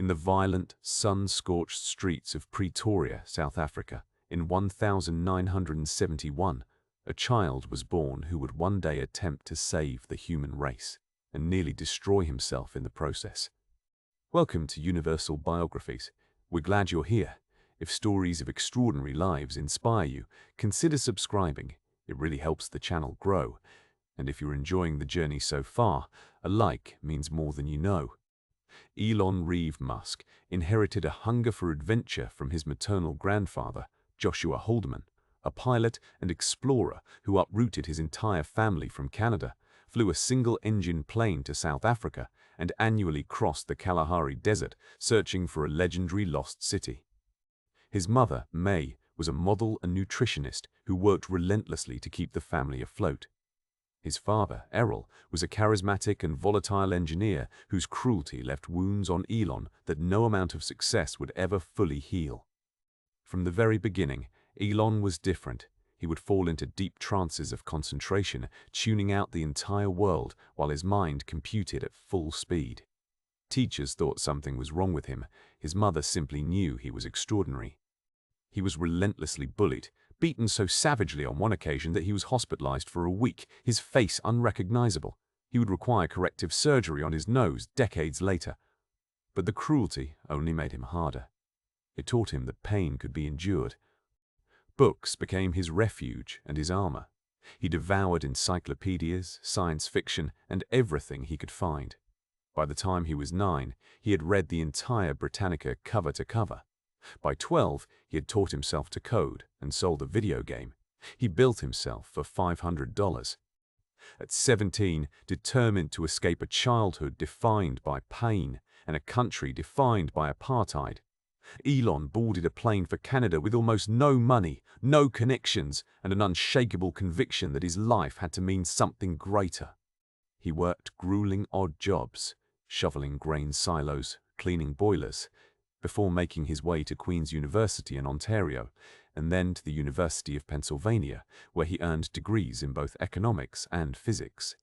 In the violent, sun-scorched streets of Pretoria, South Africa, in 1971, a child was born who would one day attempt to save the human race and nearly destroy himself in the process. Welcome to Universal Biographies. We're glad you're here. If stories of extraordinary lives inspire you, consider subscribing. It really helps the channel grow. And if you're enjoying the journey so far, a like means more than you know. Elon Musk inherited a hunger for adventure from his maternal grandfather, Joshua Haldeman, a pilot and explorer who uprooted his entire family from Canada, flew a single-engine plane to South Africa, and annually crossed the Kalahari Desert searching for a legendary lost city. His mother, May, was a model and nutritionist who worked relentlessly to keep the family afloat. His father, Errol, was a charismatic and volatile engineer whose cruelty left wounds on Elon that no amount of success would ever fully heal. From the very beginning, Elon was different. He would fall into deep trances of concentration, tuning out the entire world while his mind computed at full speed. Teachers thought something was wrong with him. His mother simply knew he was extraordinary. He was relentlessly bullied, beaten so savagely on one occasion that he was hospitalized for a week, his face unrecognizable. He would require corrective surgery on his nose decades later. But the cruelty only made him harder. It taught him that pain could be endured. Books became his refuge and his armor. He devoured encyclopedias, science fiction, and everything he could find. By the time he was 9, he had read the entire Britannica cover to cover. By 12, he had taught himself to code and sold a video game. He built himself for $500. At 17, determined to escape a childhood defined by pain and a country defined by apartheid, Elon boarded a plane for Canada with almost no money, no connections, and an unshakable conviction that his life had to mean something greater. He worked grueling odd jobs, shoveling grain silos, cleaning boilers, before making his way to Queen's University in Ontario, and then to the University of Pennsylvania, where he earned degrees in both economics and physics.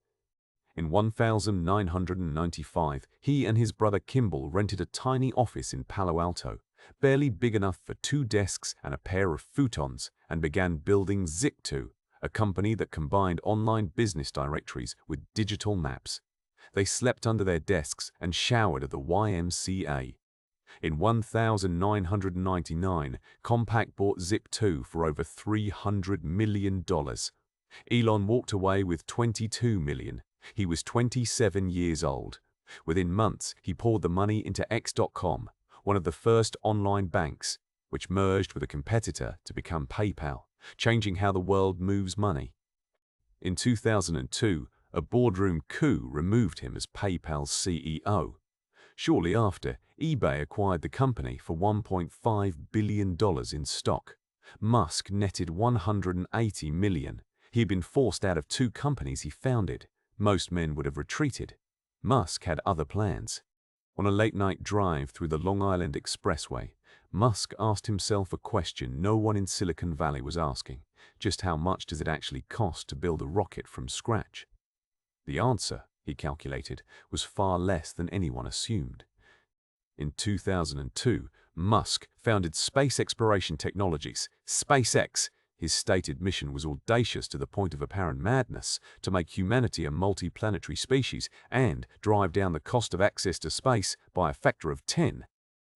In 1995, he and his brother Kimball rented a tiny office in Palo Alto, barely big enough for 2 desks and a pair of futons, and began building Zip2, a company that combined online business directories with digital maps. They slept under their desks and showered at the YMCA. In 1999, Compaq bought Zip2 for over $300 million. Elon walked away with $22 million. He was 27 years old. Within months, he poured the money into X.com, one of the first online banks, which merged with a competitor to become PayPal, changing how the world moves money. In 2002, a boardroom coup removed him as PayPal's CEO. Shortly after, eBay acquired the company for $1.5 billion in stock. Musk netted $180 million. He had been forced out of 2 companies he founded. Most men would have retreated. Musk had other plans. On a late-night drive through the Long Island Expressway, Musk asked himself a question no one in Silicon Valley was asking. Just how much does it actually cost to build a rocket from scratch? The answer, he calculated, was far less than anyone assumed. In 2002, Musk founded Space Exploration Technologies, SpaceX. His stated mission was audacious to the point of apparent madness: to make humanity a multi-planetary species and drive down the cost of access to space by a factor of 10.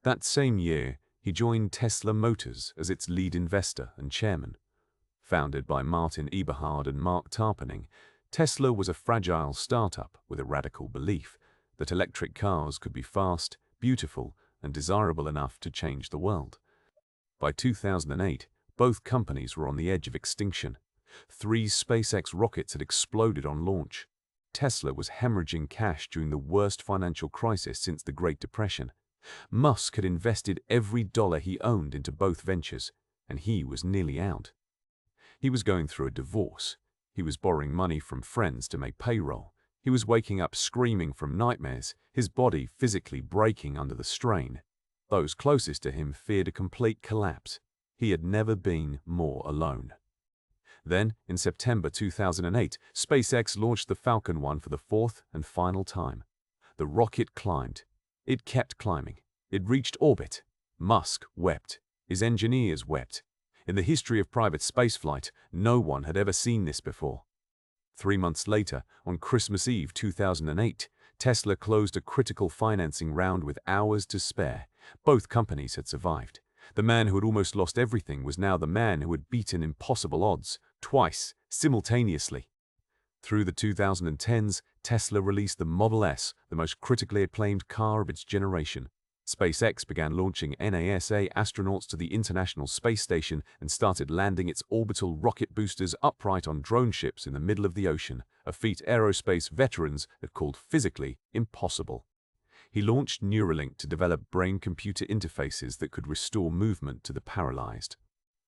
That same year, he joined Tesla Motors as its lead investor and chairman. Founded by Martin Eberhard and Mark Tarpenning, Tesla was a fragile startup with a radical belief that electric cars could be fast, beautiful, and desirable enough to change the world. By 2008, both companies were on the edge of extinction. 3 SpaceX rockets had exploded on launch. Tesla was hemorrhaging cash during the worst financial crisis since the Great Depression. Musk had invested every dollar he owned into both ventures, and he was nearly out. He was going through a divorce. He was borrowing money from friends to make payroll. He was waking up screaming from nightmares, his body physically breaking under the strain. Those closest to him feared a complete collapse. He had never been more alone. Then, in September 2008, SpaceX launched the Falcon 1 for the 4th and final time. The rocket climbed. It kept climbing. It reached orbit. Musk wept. His engineers wept. In the history of private spaceflight, no one had ever seen this before. 3 months later, on Christmas Eve 2008, Tesla closed a critical financing round with hours to spare. Both companies had survived. The man who had almost lost everything was now the man who had beaten impossible odds, twice, simultaneously. Through the 2010s, Tesla released the Model S, the most critically acclaimed car of its generation. SpaceX began launching NASA astronauts to the International Space Station and started landing its orbital rocket boosters upright on drone ships in the middle of the ocean, a feat aerospace veterans had called physically impossible. He launched Neuralink to develop brain-computer interfaces that could restore movement to the paralyzed.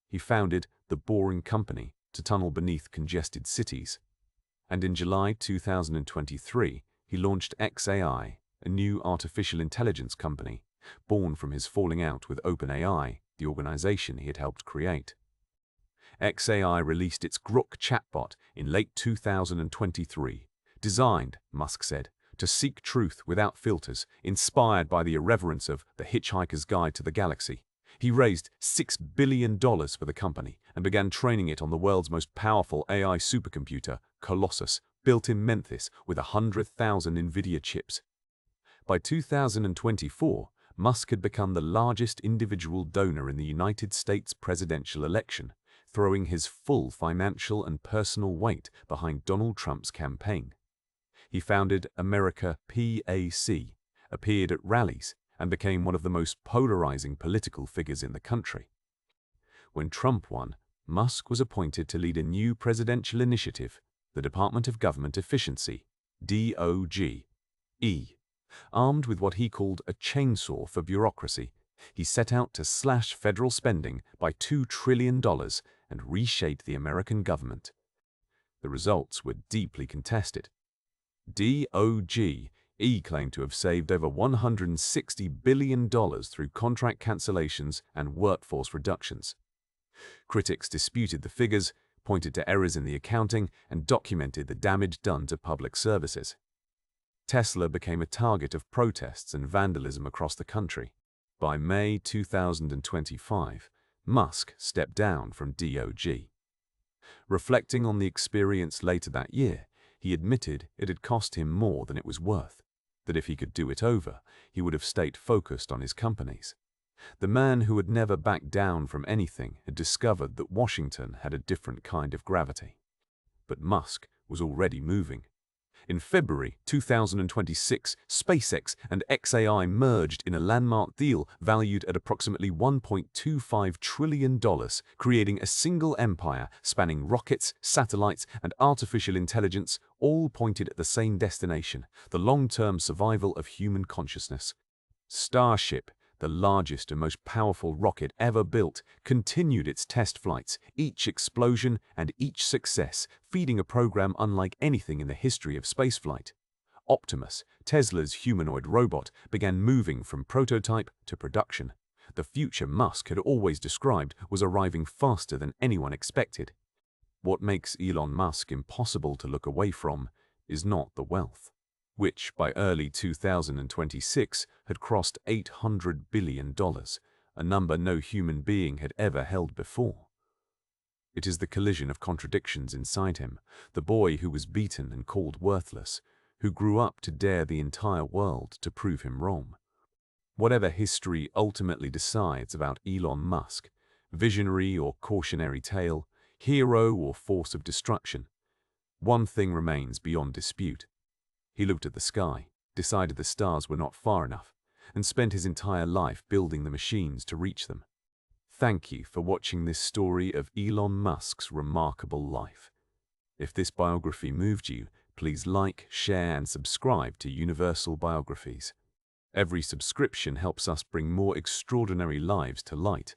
He founded The Boring Company to tunnel beneath congested cities. And in July 2023, he launched xAI, a new artificial intelligence company, born from his falling out with OpenAI, the organization he had helped create. xAI released its Grok chatbot in late 2023, designed, Musk said, to seek truth without filters, inspired by the irreverence of The Hitchhiker's Guide to the Galaxy. He raised $6 billion for the company and began training it on the world's most powerful AI supercomputer, Colossus, built in Memphis with 100,000 NVIDIA chips. By 2024, Musk had become the largest individual donor in the United States presidential election, throwing his full financial and personal weight behind Donald Trump's campaign. He founded America PAC, appeared at rallies, and became one of the most polarizing political figures in the country. When Trump won, Musk was appointed to lead a new presidential initiative, the Department of Government Efficiency, DOGE. Armed with what he called a chainsaw for bureaucracy, he set out to slash federal spending by $2 trillion and reshape the American government. The results were deeply contested. DOGE claimed to have saved over $160 billion through contract cancellations and workforce reductions. Critics disputed the figures, pointed to errors in the accounting, and documented the damage done to public services. Tesla became a target of protests and vandalism across the country. By May 2025, Musk stepped down from DOGE. Reflecting on the experience later that year, he admitted it had cost him more than it was worth, that if he could do it over, he would have stayed focused on his companies. The man who had never backed down from anything had discovered that Washington had a different kind of gravity. But Musk was already moving. In February 2026, SpaceX and xAI merged in a landmark deal valued at approximately $1.25 trillion, creating a single empire spanning rockets, satellites, and artificial intelligence, all pointed at the same destination, the long-term survival of human consciousness. Starship, the largest and most powerful rocket ever built, continued its test flights, each explosion and each success feeding a program unlike anything in the history of spaceflight. Optimus, Tesla's humanoid robot, began moving from prototype to production. The future Musk had always described was arriving faster than anyone expected. What makes Elon Musk impossible to look away from is not the wealth, which by early 2026 had crossed $800 billion, a number no human being had ever held before. It is the collision of contradictions inside him, the boy who was beaten and called worthless, who grew up to dare the entire world to prove him wrong. Whatever history ultimately decides about Elon Musk, visionary or cautionary tale, hero or force of destruction, one thing remains beyond dispute. He looked at the sky, decided the stars were not far enough, and spent his entire life building the machines to reach them. Thank you for watching this story of Elon Musk's remarkable life. If this biography moved you, please like, share, and subscribe to Universal Biographies. Every subscription helps us bring more extraordinary lives to light.